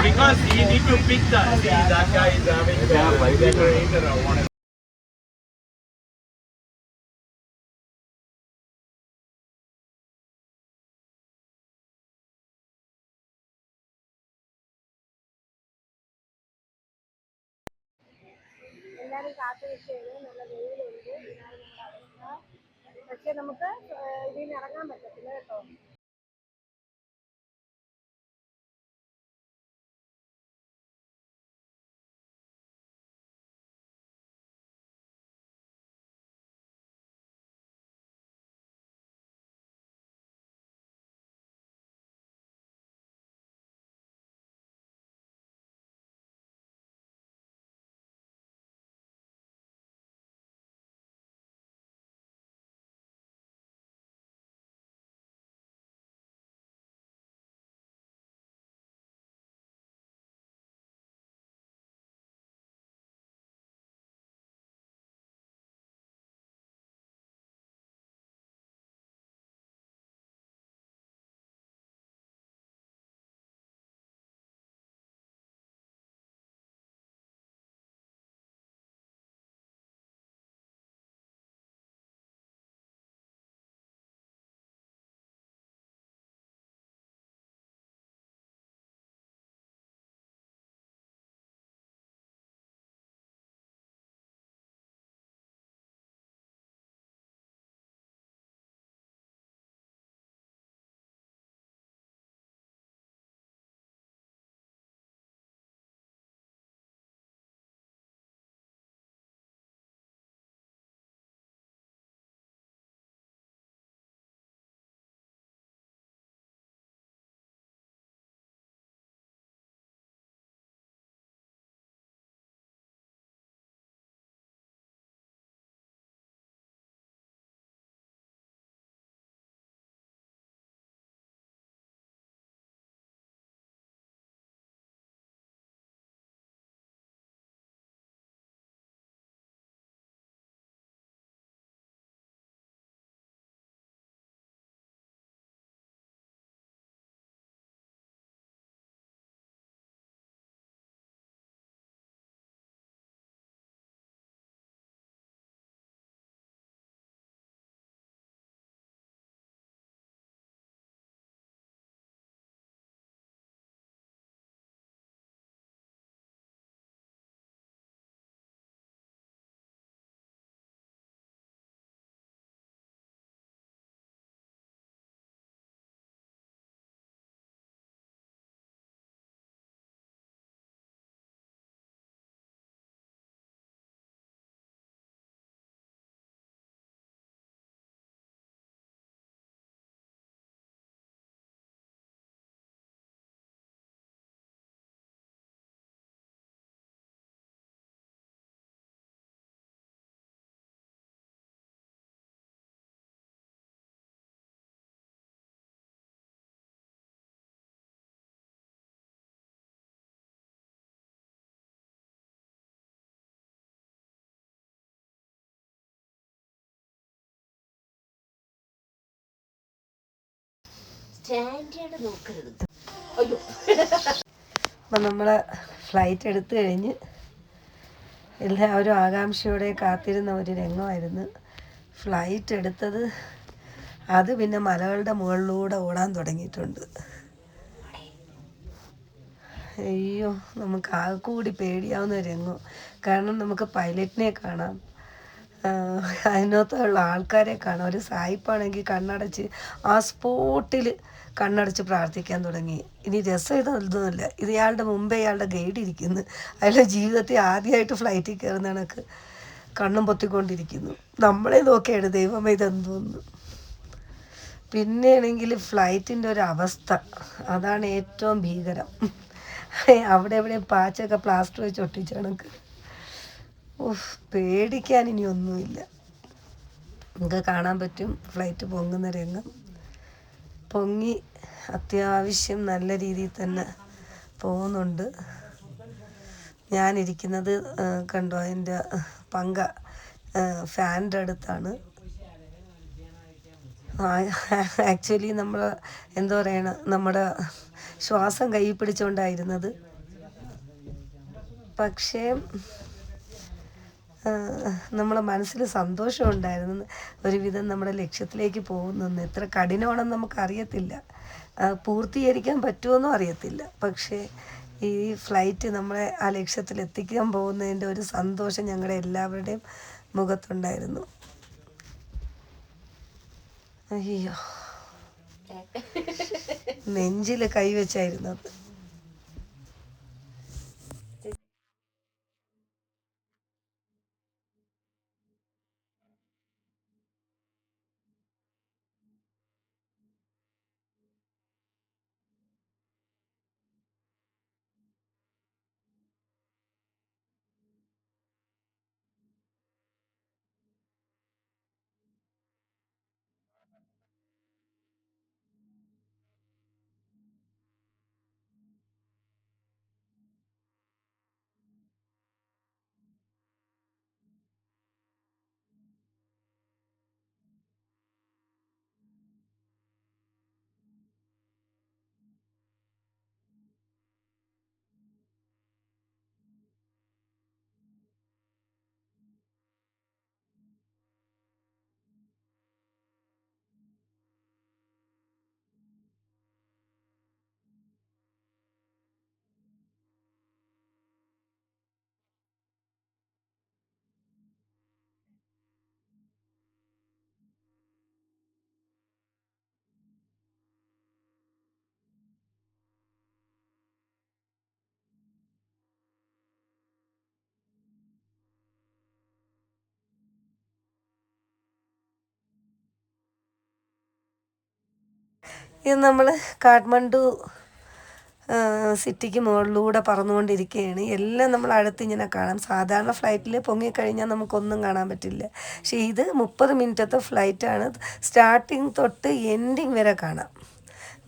Because you need to pick that. See, that guy is having the generator or whatever. എല്ലാവരും കാത്തിരിക്കുകയാണ്. നല്ല വെയിലുണ്ട്. ഇതാണ് നമ്മുടെ അവസ്ഥ. പക്ഷെ നമുക്ക് ഇതിൽ നിന്ന് ഇറങ്ങാൻ പറ്റത്തില്ല കേട്ടോ. സ്റ്റാൻഡേർഡ് നോക്കരുത്. അയ്യോ. അപ്പം നമ്മൾ ഫ്ലൈറ്റ് എടുത്തു കഴിഞ്ഞ് എല്ലാവരും ആകാംക്ഷയോടെ കാത്തിരുന്ന ഒരു രംഗമായിരുന്നു. ഫ്ലൈറ്റ് എടുത്തത് അത് പിന്നെ മലകളുടെ മുകളിലൂടെ ഓടാൻ തുടങ്ങിയിട്ടുണ്ട്. അയ്യോ, നമുക്ക് ആകെ കൂടി പേടിയാവുന്ന രംഗം. കാരണം നമുക്ക് പൈലറ്റിനെ കാണാം, അതിനകത്തുള്ള ആൾക്കാരെ കാണാം. ഒരു സായിപ്പാണെങ്കിൽ കണ്ണടച്ച് ആ സ്പോട്ടിൽ കണ്ണടച്ച് പ്രാർത്ഥിക്കാൻ തുടങ്ങി. ഇനി രസം ഇതൊന്നുമില്ല, ഇത് ഇയാളുടെ മുമ്പേ ഇയാളുടെ ഗൈഡ് ഇരിക്കുന്നു. അയാളുടെ ജീവിതത്തിൽ ആദ്യമായിട്ട് ഫ്ലൈറ്റിൽ കയറുന്ന കണക്ക് കണ്ണും പൊത്തിക്കൊണ്ടിരിക്കുന്നു. നമ്മളെ നോക്കിയാണ് ദൈവമേ ഇതെന്തോന്ന്. പിന്നെയാണെങ്കിൽ ഫ്ലൈറ്റിൻ്റെ ഒരു അവസ്ഥ, അതാണ് ഏറ്റവും ഭീകരം. അവിടെ എവിടെയും പാച്ചൊക്കെ പ്ലാസ്റ്റർ വെച്ച് ഒട്ടിച്ച കണക്ക്. പേടിക്കാൻ ഇനി ഒന്നുമില്ല. നമുക്ക് കാണാൻ പറ്റും ഫ്ലൈറ്റ് പൊങ്ങുന്ന രംഗം. പൊങ്ങി അത്യാവശ്യം നല്ല രീതിയിൽ തന്നെ പോകുന്നുണ്ട്. ഞാനിരിക്കുന്നത് കണ്ടോ, അതിൻ്റെ പങ്ക ഫാനിൻ്റെ അടുത്താണ്. ആക്ച്വലി നമ്മൾ എന്താ പറയണ, നമ്മുടെ ശ്വാസം കൈ പിടിച്ചുകൊണ്ടായിരുന്നത്. പക്ഷേ നമ്മളെ മനസ്സിൽ സന്തോഷമുണ്ടായിരുന്നു. ഒരുവിധം നമ്മുടെ ലക്ഷ്യത്തിലേക്ക് പോകുന്നെന്ന്. എത്ര കഠിനമാണെന്ന് നമുക്കറിയത്തില്ല, പൂർത്തീകരിക്കാൻ പറ്റുമെന്നും അറിയത്തില്ല. പക്ഷേ ഈ ഫ്ലൈറ്റ് നമ്മളെ ആ ലക്ഷ്യത്തിൽ എത്തിക്കാൻ പോകുന്നതിൻ്റെ ഒരു സന്തോഷം ഞങ്ങളുടെ എല്ലാവരുടെയും മുഖത്തുണ്ടായിരുന്നു. അയ്യോ, നെഞ്ചിൽ കൈവച്ചായിരുന്നത്. ഇത് നമ്മൾ കാഠ്മണ്ഡു സിറ്റിക്ക് മുകളിലൂടെ പറന്നുകൊണ്ടിരിക്കുകയാണ്. എല്ലാം നമ്മൾ അടുത്ത് ഇങ്ങനെ കാണാം. സാധാരണ ഫ്ലൈറ്റിൽ പൊങ്ങിക്കഴിഞ്ഞാൽ നമുക്കൊന്നും കാണാൻ പറ്റില്ല. പക്ഷേ ഇത് 30 മിനിറ്റത്തെ ഫ്ലൈറ്റാണ്. സ്റ്റാർട്ടിങ് തൊട്ട് എൻഡിങ് വരെ കാണാം.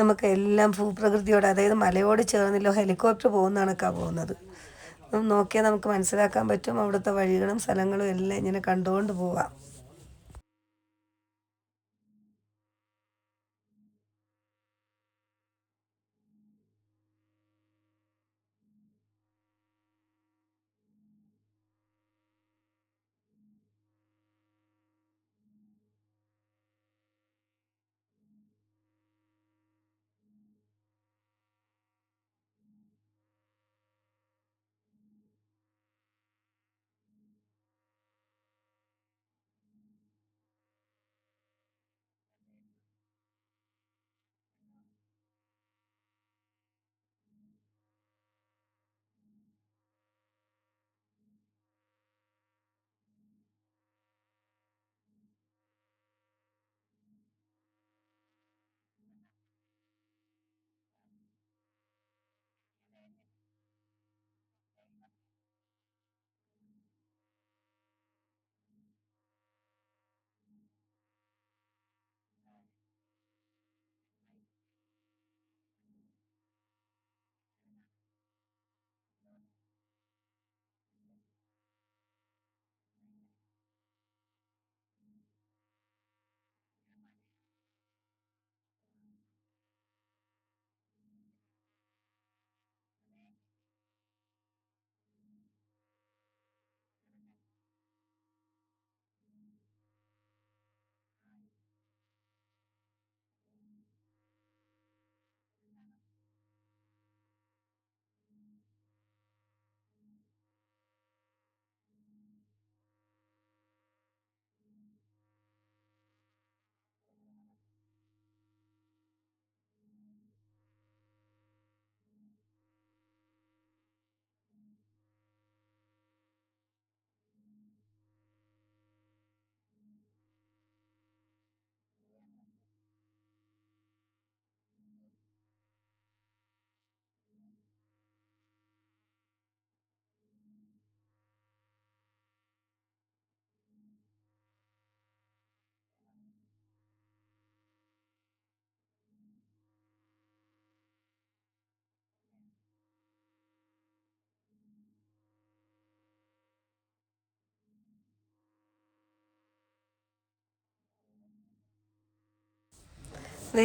നമുക്ക് എല്ലാം ഭൂപ്രകൃതിയോട്, അതായത് മലയോട് ചേർന്നില്ലോ ഹെലികോപ്റ്റർ പോകുന്ന കണക്കാണ് പോകുന്നത്. നോക്കിയാൽ നമുക്ക് മനസ്സിലാക്കാൻ പറ്റും. അവിടുത്തെ വഴികളും സ്ഥലങ്ങളും എല്ലാം ഇങ്ങനെ കണ്ടുകൊണ്ട് പോവാം.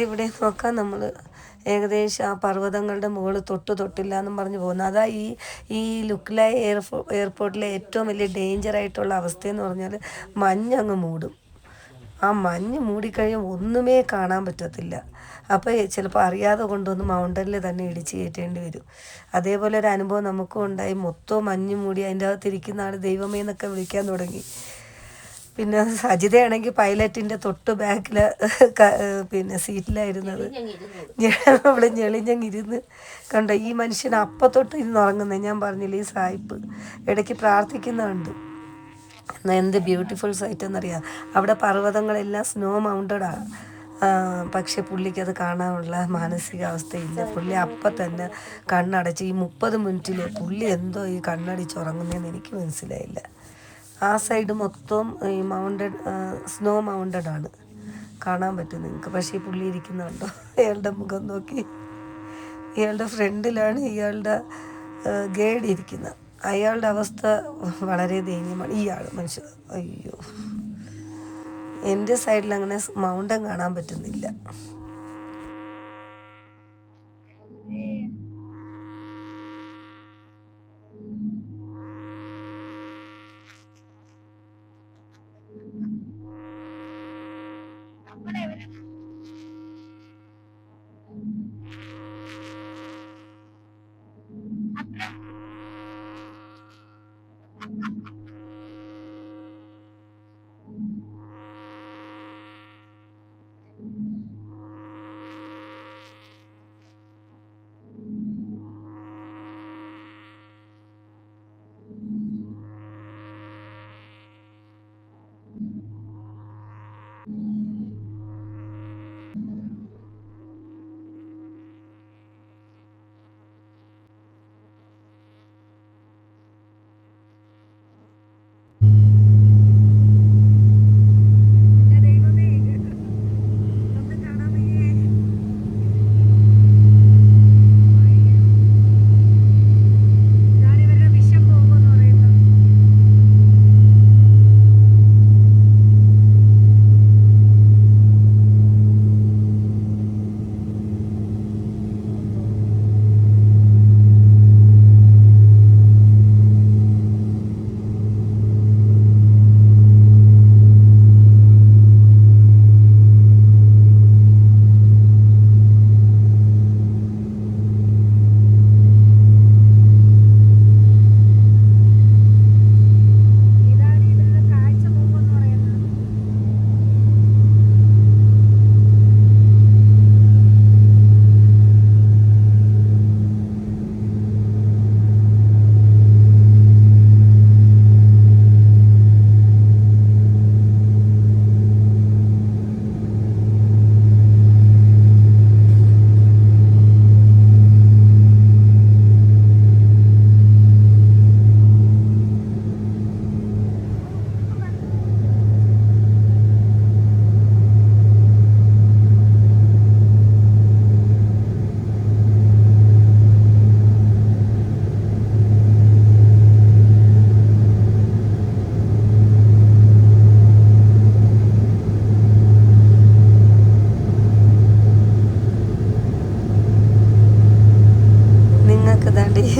ഇവിടെ നോക്കാം നമ്മൾ ഏകദേശം ആ പർവ്വതങ്ങളുടെ മുകളിൽ തൊട്ടില്ല എന്നും പറഞ്ഞ് പോകുന്നത്. അതാ ഈ ലുക്ലായ് എയർപോർട്ടിലെ ഏറ്റവും വലിയ ഡേഞ്ചറായിട്ടുള്ള അവസ്ഥയെന്ന് പറഞ്ഞാൽ മഞ്ഞങ്ങ് മൂടും. ആ മഞ്ഞ് മൂടിക്കഴിഞ്ഞാൽ ഒന്നുമേ കാണാൻ പറ്റത്തില്ല. അപ്പോൾ ചിലപ്പോൾ അറിയാതെ കൊണ്ടൊന്ന് മൗണ്ടനിൽ തന്നെ ഇടിച്ച് കയറ്റേണ്ടി വരും. അതേപോലെ ഒരു അനുഭവം നമുക്കും ഉണ്ടായി. മൊത്തം മഞ്ഞ് മൂടി അതിൻ്റെ അകത്തിരിക്കുന്ന ആൾ ദൈവമേ എന്നൊക്കെ വിളിക്കാൻ തുടങ്ങി. പിന്നെ സജിതയാണെങ്കിൽ പൈലറ്റിൻ്റെ തൊട്ട് ബാക്കിൽ പിന്നെ സീറ്റിലായിരുന്നത്. അവൾ ഞെളിഞ്ഞങ്ങിരുന്ന് കണ്ടോ. ഈ മനുഷ്യൻ അപ്പത്തൊട്ട് ഇരുന്ന് ഉറങ്ങുന്നത്. ഞാൻ പറഞ്ഞില്ല, ഈ സായിപ്പ് ഇടയ്ക്ക് പ്രാർത്ഥിക്കുന്നുണ്ട്. എന്നാൽ എന്ത് ബ്യൂട്ടിഫുൾ സൈറ്റ് എന്നറിയാം. അവിടെ പർവ്വതങ്ങളെല്ലാം സ്നോ മൗണ്ടഡാണ്. പക്ഷെ പുള്ളിക്ക് അത് കാണാനുള്ള മാനസികാവസ്ഥയില്ല. പുള്ളി അപ്പം തന്നെ കണ്ണടച്ച് ഈ 30 മിനിറ്റിൽ പുള്ളി എന്തോ ഈ കണ്ണടിച്ചുറങ്ങുന്നതെന്ന് എനിക്ക് മനസ്സിലായില്ല. ആ സൈഡ് മൊത്തം ഈ സ്നോ മൗണ്ടഡാണ്, കാണാൻ പറ്റും നിങ്ങൾക്ക്. പക്ഷേ ഈ പുള്ളി ഇരിക്കുന്നുണ്ടോ, അയാളുടെ മുഖം നോക്കി. ഇയാളുടെ ഫ്രണ്ടിലാണ് ഇയാളുടെ ഗൈഡ് ഇരിക്കുന്നത്. അയാളുടെ അവസ്ഥ വളരെ ദയനീയമാണ്. ഇയാൾ മനുഷ്യർ, അയ്യോ, എൻ്റെ സൈഡിൽ അങ്ങനെ മൗണ്ടൻ കാണാൻ പറ്റുന്നില്ല.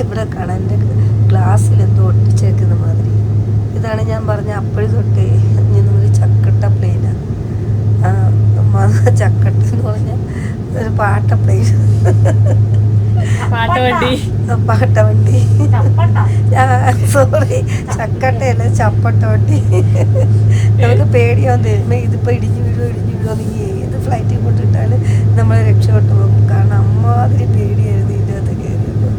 ഇവിടെ കാണാൻ എൻ്റെ ഗ്ലാസ്സിൽ എന്തോ ഒട്ടിച്ചേക്കുന്ന മാതിരി. ഇതാണ് ഞാൻ പറഞ്ഞ അപ്പോഴും തൊട്ടേ ഒരു ചക്കട്ട പ്ലെയിനാണ്. ചക്കട്ട എന്ന് പറഞ്ഞാൽ ഒരു പാട്ട പ്ലെയിൻ, പാട്ട വണ്ടി. സോറി, ചക്കട്ടയല്ല, ചപ്പട്ട വണ്ടി. നമുക്ക് പേടിയാവും, തരുമ്പോ ഇതിപ്പോ ഇടിഞ്ഞു വീഴോ നീ ഏത് ഫ്ലൈറ്റിൽ കൊണ്ടിട്ടാലും നമ്മൾ രക്ഷപ്പെട്ടു പോകും. കാരണം അമ്മാതിരി പേടിയായിരുന്നു ഇതിൻ്റെ അകത്ത് കയറിയപ്പോൾ.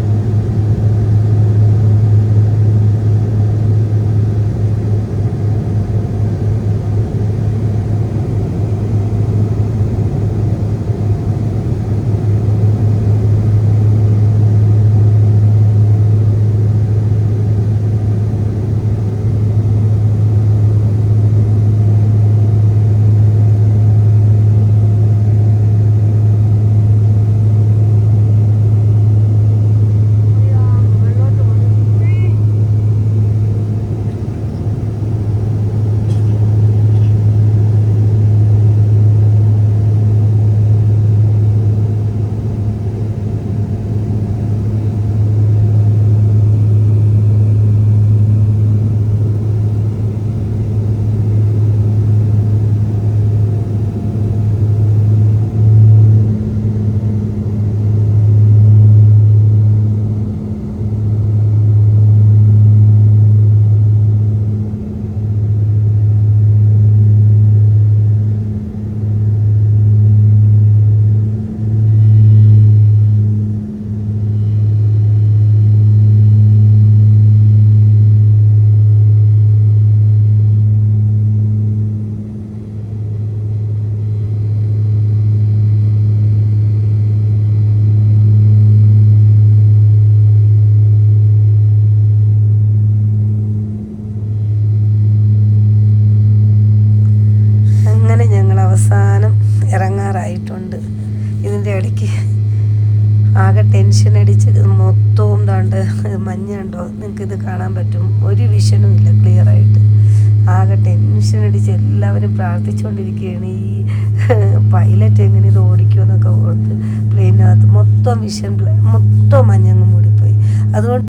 ഇടയ്ക്ക് ആകെ ടെൻഷൻ അടിച്ച് മൊത്തവും താണ്ട് മഞ്ഞുണ്ടോ, നിങ്ങൾക്കിത് കാണാൻ പറ്റും, ഒരു വിഷനും ഇല്ല ക്ലിയറായിട്ട്. ആകെ ടെൻഷൻ അടിച്ച് എല്ലാവരും പ്രാർത്ഥിച്ചുകൊണ്ടിരിക്കുകയാണ് ഈ പൈലറ്റ് എങ്ങനെ ഇത് ഓടിക്കുമെന്നൊക്കെ ഓർത്ത്. പ്ലെയിനകത്ത് മൊത്തം മൊത്തം മഞ്ഞങ്ങ് മൂടിപ്പോയി. അതുകൊണ്ട്